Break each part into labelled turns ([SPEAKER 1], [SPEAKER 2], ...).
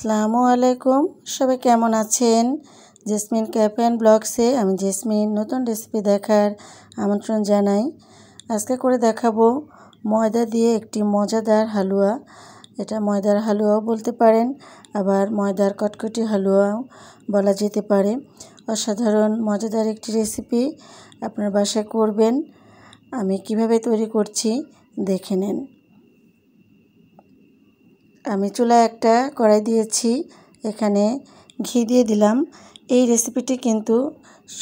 [SPEAKER 1] আসসালামু আলাইকুম, সবাই কেমন আছেন? জেসমিন ক্যাফে অ্যান্ড ব্লগসে আমি জেসমিন নতুন রেসিপি দেখার আমন্ত্রণ জানাই। আজকে করে দেখাবো ময়দা দিয়ে একটি মজাদার হালুয়া। এটা ময়দার হালুয়াও বলতে পারেন, আবার ময়দার কটকটি হালুয়াও বলা যেতে পারে। অসাধারণ মজাদার একটি রেসিপি, আপনার বাসায় করবেন। আমি কিভাবে তৈরি করছি দেখে নিন। আমি চুলায় একটা কড়াই দিয়েছি, এখানে ঘি দিয়ে দিলাম। এই রেসিপিটি কিন্তু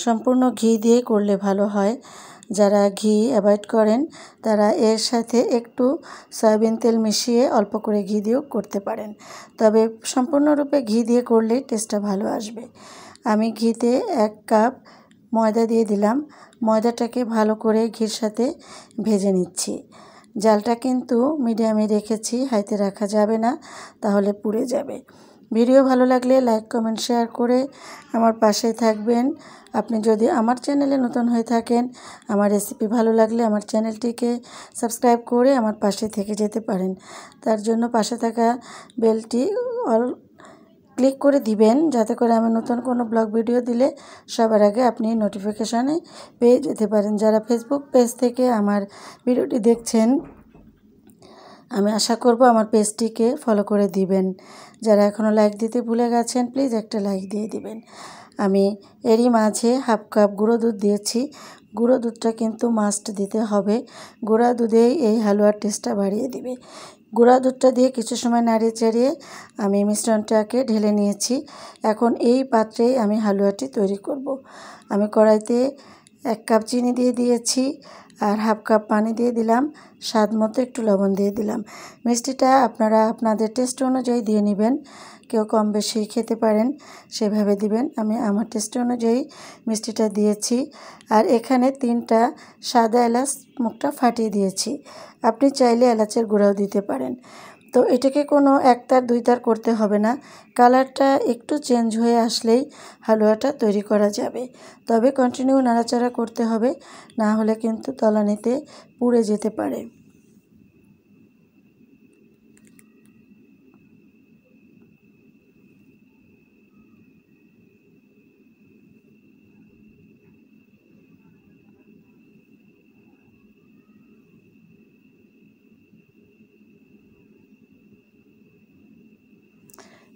[SPEAKER 1] সম্পূর্ণ ঘি দিয়ে করলে ভালো হয়। যারা ঘি অ্যাভয়েড করেন তারা এর সাথে একটু সয়াবিন তেল মিশিয়ে অল্প করে ঘি দিয়েও করতে পারেন, তবে সম্পূর্ণরূপে ঘি দিয়ে করলে টেস্টটা ভালো আসবে। আমি ঘিতে 1 কাপ ময়দা দিয়ে দিলাম। ময়দাটাকে ভালো করে ঘির সাথে ভেজে নিচ্ছি। জালটা কিন্তু মিডিয়ামে রেখেছি, হাইতে রাখা যাবে না, তাহলে পুড়ে যাবে। ভিডিও ভালো লাগলে লাইক কমেন্ট শেয়ার করে আমার পাশে থাকবেন। আপনি যদি আমার চ্যানেলে নতুন হয়ে থাকেন, আমার রেসিপি ভালো লাগলে আমার চ্যানেলটিকে সাবস্ক্রাইব করে আমার পাশে থেকে যেতে পারেন। তার জন্য পাশে থাকা বেলটি ক্লিক করে দিবেন, যাতে করে আমি নতুন কোনো ব্লগ ভিডিও দিলে সবার আগে আপনি নোটিফিকেশানে পেয়ে যেতে পারেন। যারা ফেসবুক পেজ থেকে আমার ভিডিওটি দেখছেন, আমি আশা করব আমার পেজটিকে ফলো করে দিবেন। যারা এখনও লাইক দিতে ভুলে গেছেন, প্লিজ একটা লাইক দিয়ে দিবেন। আমি এরই মাঝে 1/2 কাপ গুঁড়ো দুধ দিয়েছি। গুঁড়ো দুধটা কিন্তু মাস্ট দিতে হবে, গুঁড়া দুধেই এই হালুয়ার টেস্টটা বাড়িয়ে দিবে। গুঁড়া দুধটা দিয়ে কিছু সময় নাড়িয়ে চাড়িয়ে আমি মিশ্রণটাকে ঢেলে নিয়েছি। এখন এই পাত্রেই আমি হালুয়াটি তৈরি করব। আমি কড়াইতে 1 কাপ চিনি দিয়ে দিয়েছি, আর 1/2 কাপ পানি দিয়ে দিলাম, স্বাদ মতো একটু লবণ দিয়ে দিলাম। মিষ্টিটা আপনারা আপনাদের টেস্ট অনুযায়ী দিয়ে নেবেন, কেউ কম বেশি খেতে পারেন, সেভাবে দিবেন। আমি আমার টেস্ট অনুযায়ী মিষ্টিটা দিয়েছি। আর এখানে 3টা সাদা এলাচ মুখটা ফাটিয়ে দিয়েছি। আপনি চাইলে এলাচের গুঁড়াও দিতে পারেন। তো এটাকে কোনো 1 তার 2 তার করতে হবে না, কালারটা একটু চেঞ্জ হয়ে আসলেই হালুয়াটা তৈরি করা যাবে। তবে কন্টিনিউ নাড়াচাড়া করতে হবে, না হলে কিন্তু তলানিতে পুড়ে যেতে পারে।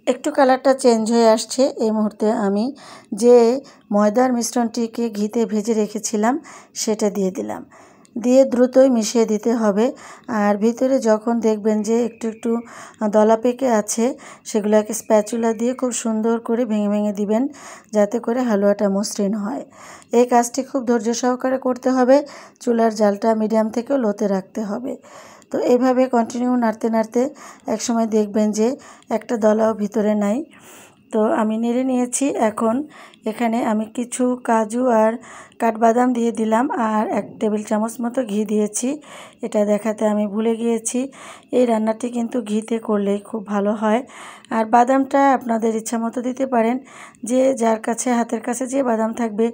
[SPEAKER 1] একটু কালারটা চেঞ্জ হয়ে আসছে, এই মুহূর্তে আমি যে ময়দার মিশ্রণটিকে ঘিতে ভেজে রেখেছিলাম সেটা দিয়ে দিলাম। দিয়ে দ্রুতই মিশিয়ে দিতে হবে। আর ভিতরে যখন দেখবেন যে একটু একটু দলা পেকে আছে, সেগুলোকে স্প্যাচুলা দিয়ে খুব সুন্দর করে ভেঙে ভেঙে দিবেন, যাতে করে হালুয়াটা মসৃণ হয়। এই কাজটি খুব ধৈর্য সহকারে করতে হবে। চুলার জালটা মিডিয়াম থেকে লোতে রাখতে হবে। তো এইভাবে কন্টিনিউ নাড়তে নাড়তে একসময় দেখবেন যে একটা দলাও ভিতরে নাই। তো আমি নেড়ে নিয়েছি। এখন এখানে আমি কিছু কাজু আর কাঠবাদাম দিয়ে দিলাম, আর 1 টেবিল চামচ মতো ঘি দিয়েছি। এটা দেখাতে আমি ভুলে গিয়েছি। এই রান্নাটি কিন্তু ঘিতে করলেই খুব ভালো হয়। আর বাদামটা আপনাদের ইচ্ছা মতো দিতে পারেন, যে যার কাছে হাতের কাছে যে বাদাম থাকবে,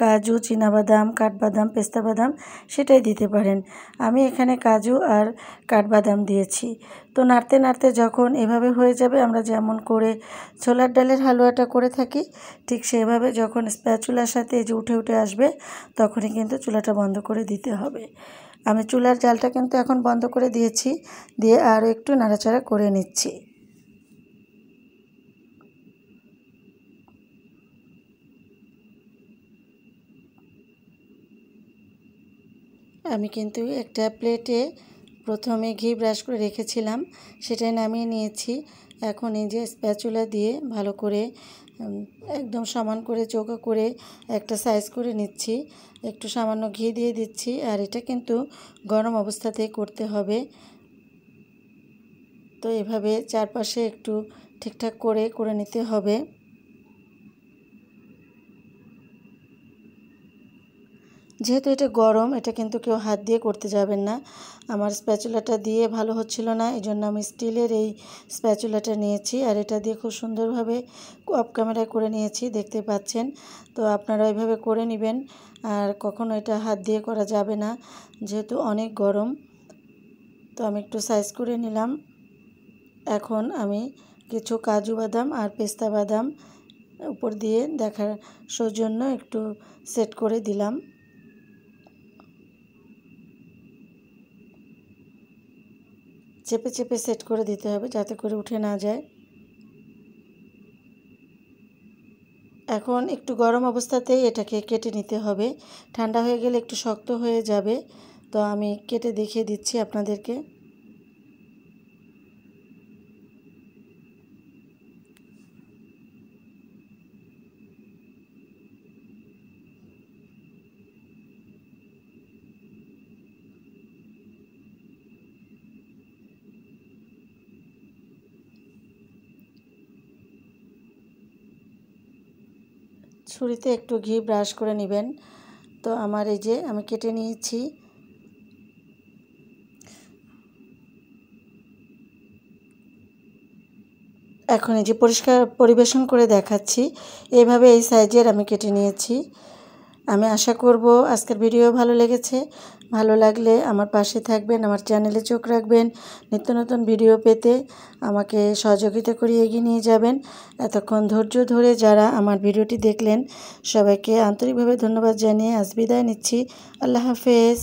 [SPEAKER 1] কাজু, চীনাবাদাম, কাঠবাদাম, পেস্তা বাদাম, সেটাই দিতে পারেন। আমি এখানে কাজু আর কাঠবাদাম দিয়েছি। তো নাড়তে নাড়তে যখন এভাবে হয়ে যাবে, আমরা যেমন করে ছোলার ডালের হালুয়াটা করে থাকি, ঠিক সেভাবে যখন স্প্যাচুলার সাথে এই যে উঠে উঠে আসবে, তখনই কিন্তু চুলাটা বন্ধ করে দিতে হবে। আমি চুলার জালটা কিন্তু এখন বন্ধ করে দিয়েছি, দিয়ে আরও একটু নাড়াচাড়া করে নিচ্ছি। আমি কিন্তু একটা প্লেটে প্রথমে ঘি ব্রাশ করে রেখেছিলাম, সেটাই নামিয়ে নিয়েছি। এখন এই যে স্প্যাচুলা দিয়ে ভালো করে একদম সমান করে চৌকো করে একটা সাইজ করে নিচ্ছি। একটু সামান্য ঘি দিয়ে দিচ্ছি, আর এটা কিন্তু গরম অবস্থাতেই করতে হবে। তো এভাবে চারপাশে একটু ঠিকঠাক করে নিতে হবে। যেহেতু এটা গরম, এটা কিন্তু কেউ হাত দিয়ে করতে যাবেন না। আমার স্প্যাচুলাটা দিয়ে ভালো হচ্ছিল না, এই জন্য আমি স্টিলের এই স্প্যাচুলাটা নিয়েছি, আর এটা দিয়ে খুব সুন্দরভাবে অফ ক্যামেরায় করে নিয়েছি, দেখতে পাচ্ছেন। তো আপনারা এইভাবে করে নেবেন, আর কখনো এটা হাত দিয়ে করা যাবে না, যেহেতু অনেক গরম। তো আমি একটু সাইজ করে নিলাম। এখন আমি কিছু কাজু বাদাম আর পেস্তা বাদাম উপর দিয়ে দেখার সৌজন্য একটু সেট করে দিলাম। চেপে চেপে সেট করে দিতে হবে যাতে করে উঠে না যায়। এখন একটু গরম অবস্থাতেই এটাকে কেটে নিতে হবে, ঠান্ডা হয়ে গেলে একটু শক্ত হয়ে যাবে। তো আমি কেটে দেখিয়ে দিচ্ছি আপনাদেরকে। ছুরিতে একটু ঘি ব্রাশ করে নেবেন। তো আমার এই যে আমি কেটে নিয়েছি। এখন এই যে পরিষ্কার পরিবেশন করে দেখাচ্ছি। এইভাবে এই সাইজের আমি কেটে নিয়েছি। আমি আশা করব আজকের ভিডিও ভালো লেগেছে। ভালো লাগলে আমার পাশে থাকবেন, আমার চ্যানেলে চোখ রাখবেন। নিত্য নতুন ভিডিও পেতে আমাকে সহযোগিতা করে এগিয়ে নিয়ে যাবেন। এতক্ষণ ধৈর্য ধরে যারা আমার ভিডিওটি দেখলেন সবাইকে আন্তরিকভাবে ধন্যবাদ জানিয়ে আজ বিদায় নিচ্ছি। আল্লাহ হাফেজ।